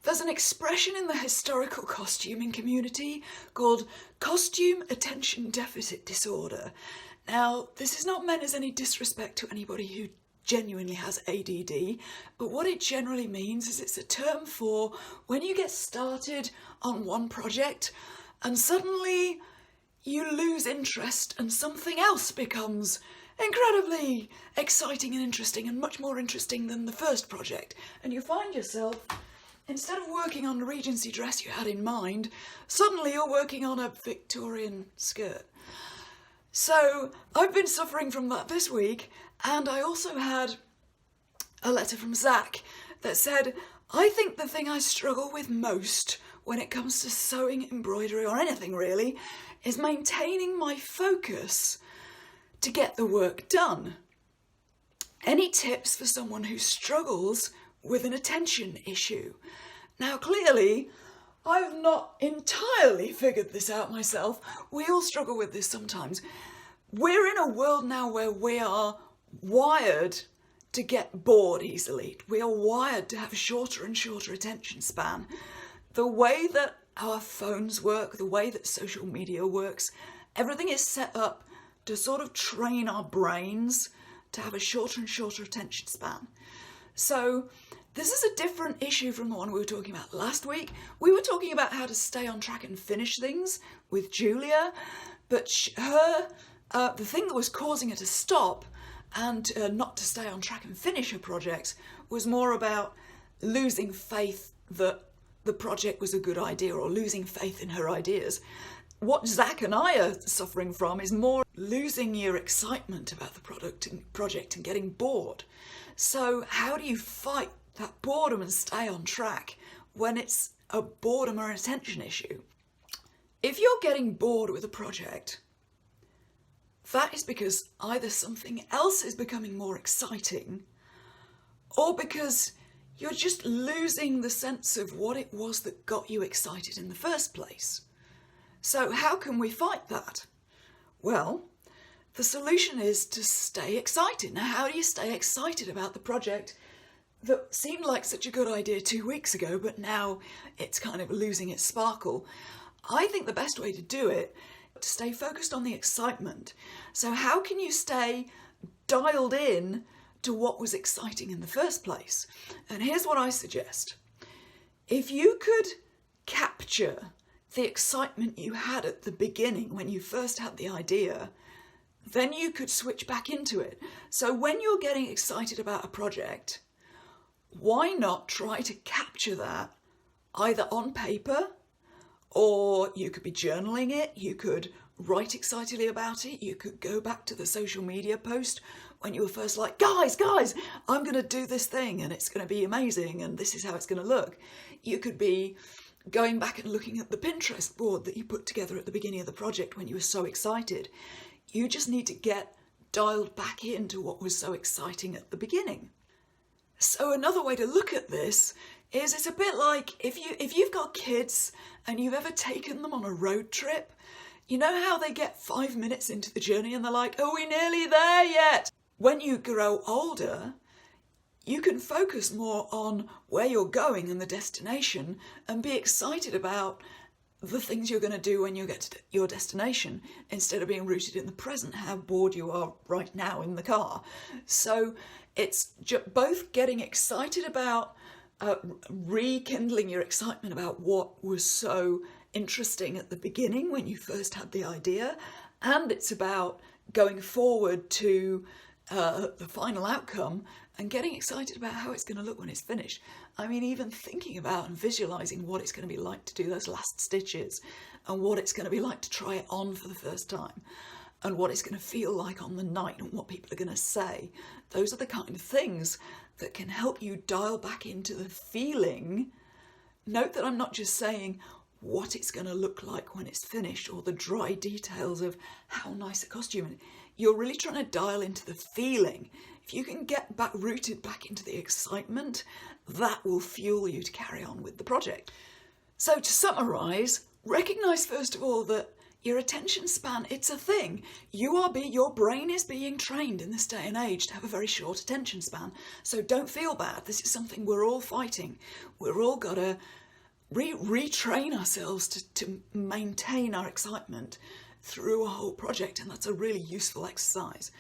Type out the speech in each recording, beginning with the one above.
There's an expression in the historical costuming community called costume attention deficit disorder. Now, this is not meant as any disrespect to anybody who genuinely has ADD, but what it generally means is it's a term for when you get started on one project and suddenly you lose interest and something else becomes incredibly exciting and interesting and much more interesting than the first project. And you find yourself, instead of working on the Regency dress you had in mind, suddenly you're working on a Victorian skirt. So I've been suffering from that this week, and I also had a letter from Zach that said, I think the thing I struggle with most when it comes to sewing, embroidery, or anything really, is maintaining my focus to get the work done. Any tips for someone who struggles with an attention issue? Now clearly, I've not entirely figured this out myself. We all struggle with this sometimes. We're in a world now where we are wired to get bored easily. We are wired to have shorter and shorter attention span. The way that our phones work, the way that social media works, everything is set up to sort of train our brains to have a shorter and shorter attention span. So this is a different issue from the one we were talking about last week. We were talking about how to stay on track and finish things with Julia, but the thing that was causing her to stop and not to stay on track and finish her projects was more about losing faith that the project was a good idea or losing faith in her ideas. What Zach and I are suffering from is more losing your excitement about the project and getting bored. So how do you fight that boredom and stay on track when it's a boredom or attention issue? If you're getting bored with a project, that is because either something else is becoming more exciting or because you're just losing the sense of what it was that got you excited in the first place. So how can we fight that? Well, the solution is to stay excited. Now, how do you stay excited about the project that seemed like such a good idea 2 weeks ago, but now it's kind of losing its sparkle? I think the best way to do it is to stay focused on the excitement. So how can you stay dialed in to what was exciting in the first place? And here's what I suggest. If you could capture the excitement you had at the beginning when you first had the idea, then you could switch back into it. So when you're getting excited about a project, why not try to capture that either on paper, or you could be journaling it, you could write excitedly about it, you could go back to the social media post when you were first like, guys, I'm going to do this thing and it's going to be amazing and this is how it's going to look. You could be going back and looking at the Pinterest board that you put together at the beginning of the project when you were so excited. You just need to get dialed back into what was so exciting at the beginning. So another way to look at this is it's a bit like if you've got kids and you've ever taken them on a road trip, you know how they get 5 minutes into the journey and they're like, are we nearly there yet? When you grow older, you can focus more on where you're going and the destination and be excited about the things you're going to do when you get to your destination instead of being rooted in the present, how bored you are right now in the car. So it's both getting excited about rekindling your excitement about what was so interesting at the beginning when you first had the idea, and it's about going forward to the final outcome and getting excited about how it's going to look when it's finished. I mean, even thinking about and visualising what it's going to be like to do those last stitches and what it's going to be like to try it on for the first time and what it's going to feel like on the night and what people are going to say. Those are the kind of things that can help you dial back into the feeling. Note that I'm not just saying what it's going to look like when it's finished or the dry details of how nice a costume is. You're really trying to dial into the feeling. If you can get rooted back into the excitement, that will fuel you to carry on with the project. So to summarise, recognise first of all that Your attention span, it's a thing. Your brain is being trained in this day and age to have a very short attention span. So don't feel bad. This is something we're all fighting. We're all got to retrain ourselves to maintain our excitement through a whole project, and that's a really useful exercise.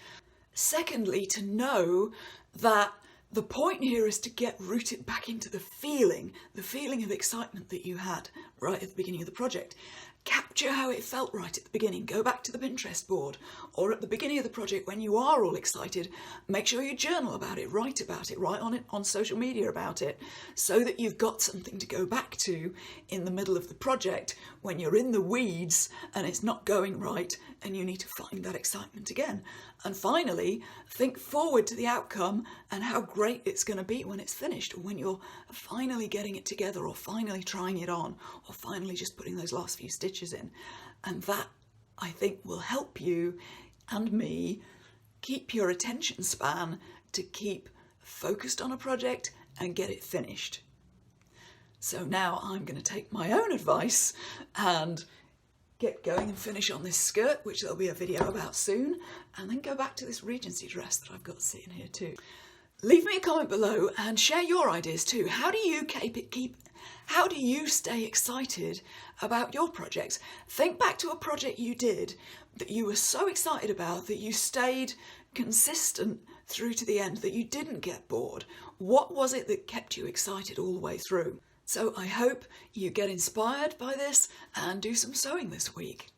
Secondly, to know that the point here is to get rooted back into the feeling of excitement that you had right at the beginning of the project. Capture how it felt right at the beginning. Go back to the Pinterest board, or at the beginning of the project when you are all excited, make sure you journal about it, write on it on social media about it, so that you've got something to go back to in the middle of the project when you're in the weeds and it's not going right and you need to find that excitement again. And finally, think forward to the outcome and how great it's going to be when it's finished, or when you're finally getting it together, or finally trying it on, or finally just putting those last few stitches in. And that, I think, will help you and me keep your attention span to keep focused on a project and get it finished. So now I'm going to take my own advice and get going and finish on this skirt, which there'll be a video about soon, and then go back to this Regency dress that I've got sitting here too. Leave me a comment below and share your ideas too. How do you stay excited about your projects? Think back to a project you did that you were so excited about that you stayed consistent through to the end, that you didn't get bored. What was it that kept you excited all the way through? So I hope you get inspired by this and do some sewing this week.